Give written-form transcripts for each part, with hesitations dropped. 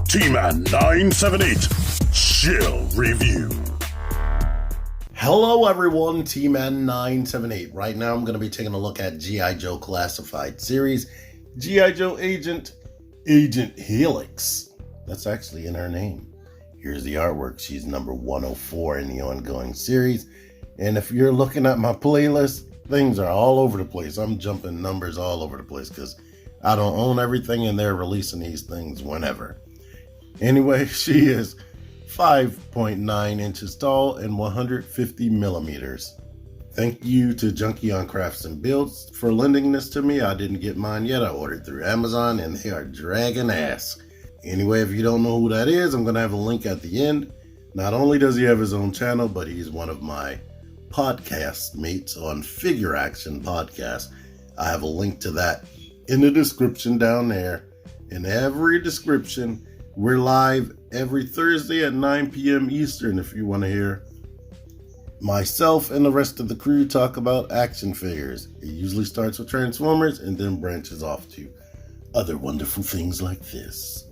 T-Man 978 Chill Review. Hello everyone, T-Man 978. Right now I'm going to be taking a look at G.I. Joe Classified Series, G.I. Joe Agent Helix. That's actually in her name. Here's the artwork. She's number 104 in the ongoing series. And if you're looking at my playlist, things are all over the place. I'm jumping numbers all over the place because I don't own everything and they're releasing these things whenever. Anyway, she is 5.9 inches tall and 150 millimeters. Thank you to Junkie on Crafts and Builds for lending this to me. I didn't get mine yet. I ordered through Amazon and they are dragging ass. Anyway, if you don't know who that is, I'm going to have a link at the end. Not only does he have his own channel, but he's one of my podcast mates on Figure Action Podcast. I have a link to that in the description down there. In every description, we're live every Thursday at 9 p.m. Eastern if you want to hear myself and the rest of the crew talk about action figures. It usually starts with Transformers and then branches off to other wonderful things like this.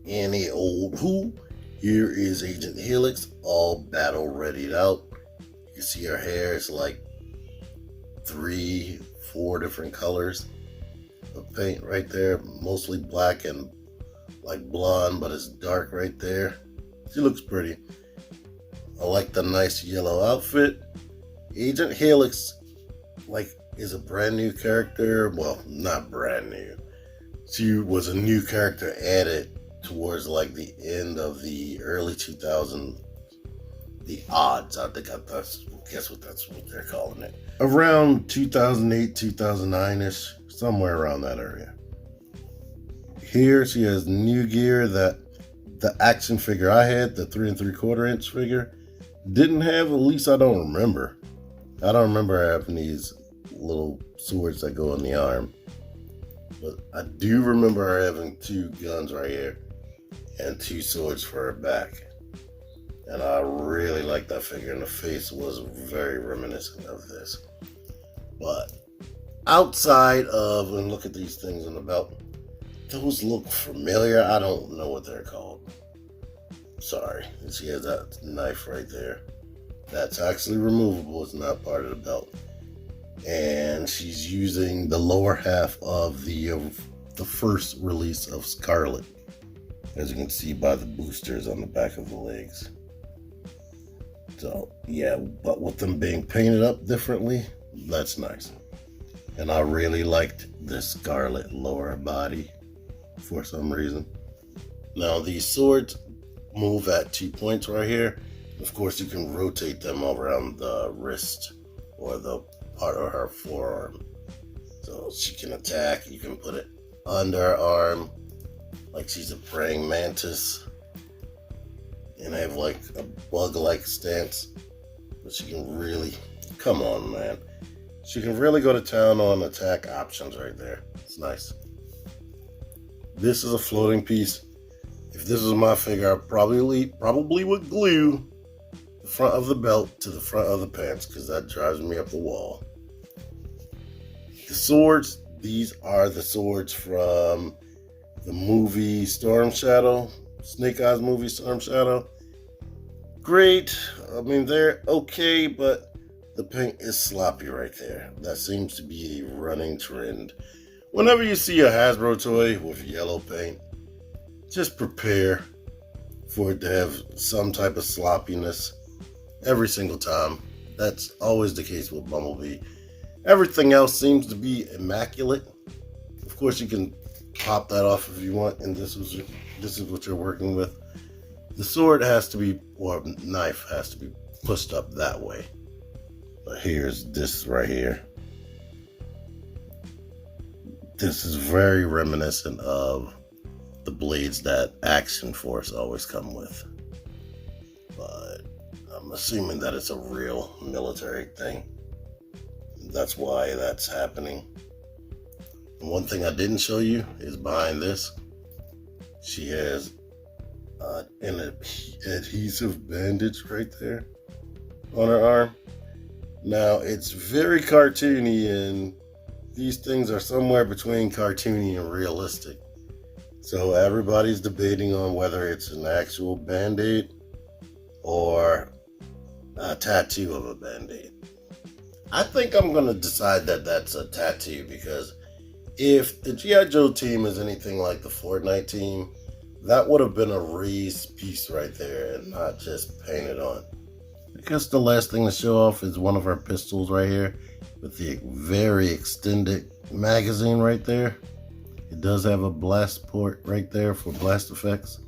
Any old who, here is Agent Helix, all battle readied out. You can see her hair is like 3-4 different colors of paint right there, mostly black and like blonde, but it's dark right there. She looks pretty. I like the nice yellow outfit. Agent Helix is a brand new character. Well, not brand new. She was a new character added towards like the end of the early 2000s. The odds, I think guess that's what they're calling it. Around 2008, 2009-ish, somewhere around that area. Here she has new gear that the action figure I had, the 3 3/4 inch figure, didn't have. At least I don't remember. I don't remember having these little swords that go on the arm. But I do remember her having 2 guns right here and 2 swords for her back. And I really like that figure, and the face was very reminiscent of this. But outside of, and look at these things on the belt, those look familiar. I don't know what they're called. Sorry. She has that knife right there. That's actually removable. It's not part of the belt. And she's using the lower half of the first release of Scarlet, as you can see by the boosters on the back of the legs. So yeah, but with them being painted up differently, that's nice. And I really liked the Scarlet lower body for some reason. Now these swords move at 2 points right here. Of course, you can rotate them around the wrist or the part of her forearm. So she can attack. You can put it under her arm like she's a praying mantis and have like a bug-like stance. But she can really, come on man, she can really go to town on attack options right there. It's nice. This is a floating piece. If this was my figure, I probably would glue the front of the belt to the front of the pants because that drives me up the wall. The swords, these are the swords from the movie Storm Shadow, Snake Eyes movie Storm Shadow. Great. I mean, they're okay, but the paint is sloppy right there. That seems to be a running trend. Whenever you see a Hasbro toy with yellow paint, just prepare for it to have some type of sloppiness every single time. That's always the case with Bumblebee. Everything else seems to be immaculate. Of course, you can pop that off if you want, and this is what you're working with. The sword has to be, or knife has to be pushed up that way. But here's this right here. This is very reminiscent of the blades that Action Force always come with. But I'm assuming that it's a real military thing. That's why that's happening. And one thing I didn't show you is behind this, she has an adhesive bandage right there on her arm. Now, it's very cartoony, and these things are somewhere between cartoony and realistic. So everybody's debating on whether it's an actual Band-Aid or a tattoo of a Band-Aid. I think I'm going to decide that that's a tattoo, because if the G.I. Joe team is anything like the Fortnite team, that would have been a raised piece right there and not just painted on. I guess the last thing to show off is one of our pistols right here with the very extended magazine right there. It does have a blast port right there for blast effects,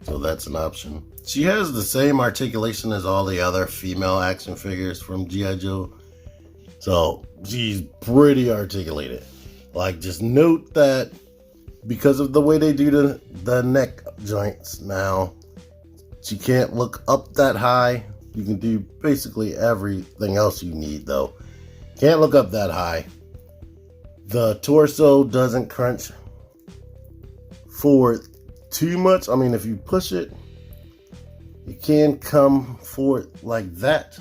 so that's an option. She has the same articulation as all the other female action figures from G.I. Joe, so she's pretty articulated. Like, just note that because of the way they do the neck joints now, she can't look up that high. You can do basically everything else you need, though. Can't look up that high. The torso doesn't crunch forward too much. I mean, if you push it, it can come forward like that,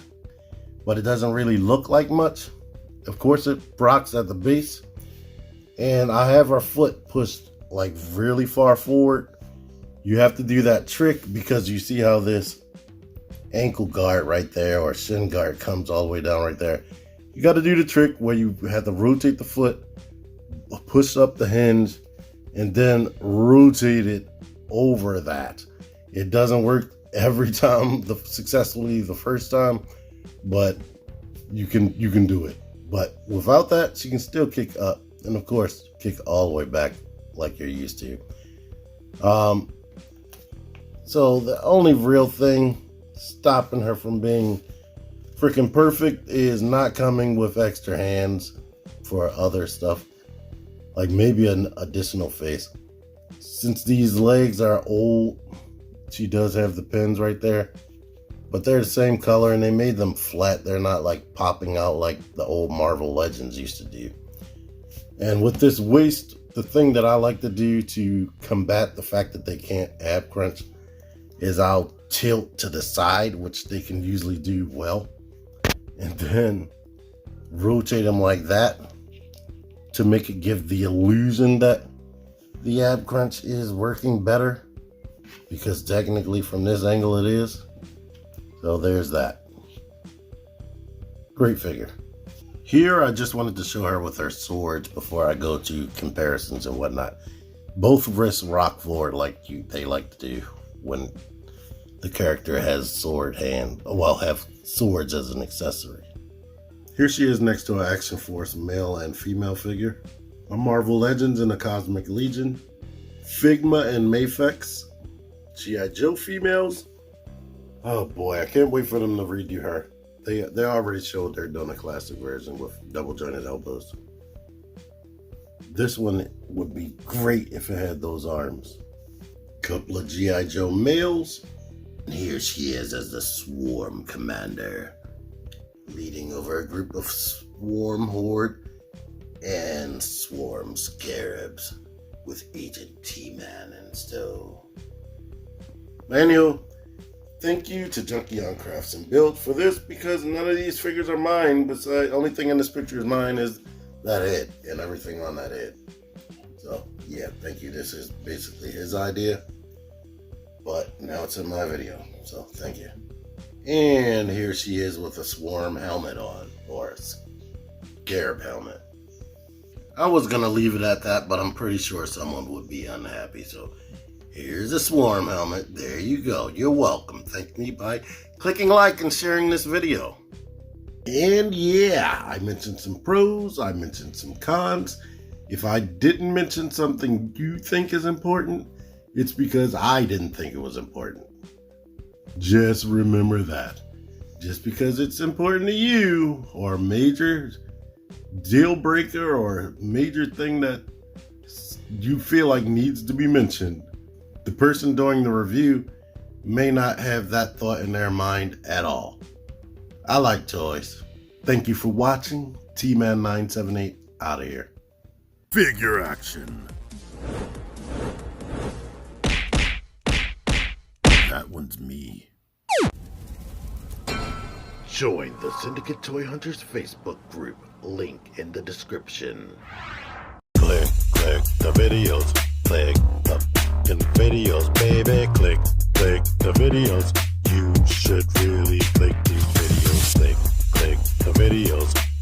but it doesn't really look like much. Of course, it rocks at the base, and I have her foot pushed like really far forward. You have to do that trick because you see how this ankle guard right there, or shin guard, comes all the way down right there. You got to do the trick where you have to rotate the foot, push up the hinge, and then rotate it over that. It doesn't work every time successfully the first time, but you can do it. But without that, she can still kick up, and of course kick all the way back like you're used to. So the only real thing stopping her from being freaking perfect is not coming with extra hands for other stuff, like maybe an additional face. Since these legs are old, she does have the pins right there, but they're the same color and they made them flat. They're not like popping out like the old Marvel Legends used to do. And with this waist, the thing that I like to do to combat the fact that they can't ab crunch is I'll tilt to the side, which they can usually do well, and then rotate them like that to make it give the illusion that the ab crunch is working better, because technically from this angle it is. So there's that. Great figure. Here I just wanted to show her with her swords before I go to comparisons and whatnot. Both wrists rock forward like they like to do when the character has have swords as an accessory. Here she is next to an Action Force male and female figure, a Marvel Legends and a Cosmic Legion, Figma and Mafex, G.I. Joe females. Oh boy, I can't wait for them to redo her. They already showed they're doing a classic version with double jointed elbows. This one would be great if it had those arms. Couple of G.I. Joe males. And here she is as the Swarm Commander, leading over a group of Swarm Horde and Swarm Scarabs with Agent T-Man in tow. Anywho, thank you to Junkie on Crafts and Build for this, because none of these figures are mine. Besides, the only thing in this picture is mine is that head and everything on that head. So yeah, thank you. This is basically his idea, but now it's in my video, so thank you. And here she is with a Swarm helmet on, or a Scarab helmet. I was gonna leave it at that, but I'm pretty sure someone would be unhappy, so here's a Swarm helmet. There you go. You're welcome. Thank me by clicking like and sharing this video. And yeah, I mentioned some pros, I mentioned some cons. If I didn't mention something you think is important, it's because I didn't think it was important. Just remember that. Just because it's important to you, or a major deal breaker, or a major thing that you feel like needs to be mentioned, the person doing the review may not have that thought in their mind at all. I like toys. Thank you for watching. T-Man978 out of here. Figure action. That one's me. Join the Syndicate Toy Hunters Facebook group. Link in the description. Click the videos. Click the videos. You should really click these videos. Click the videos.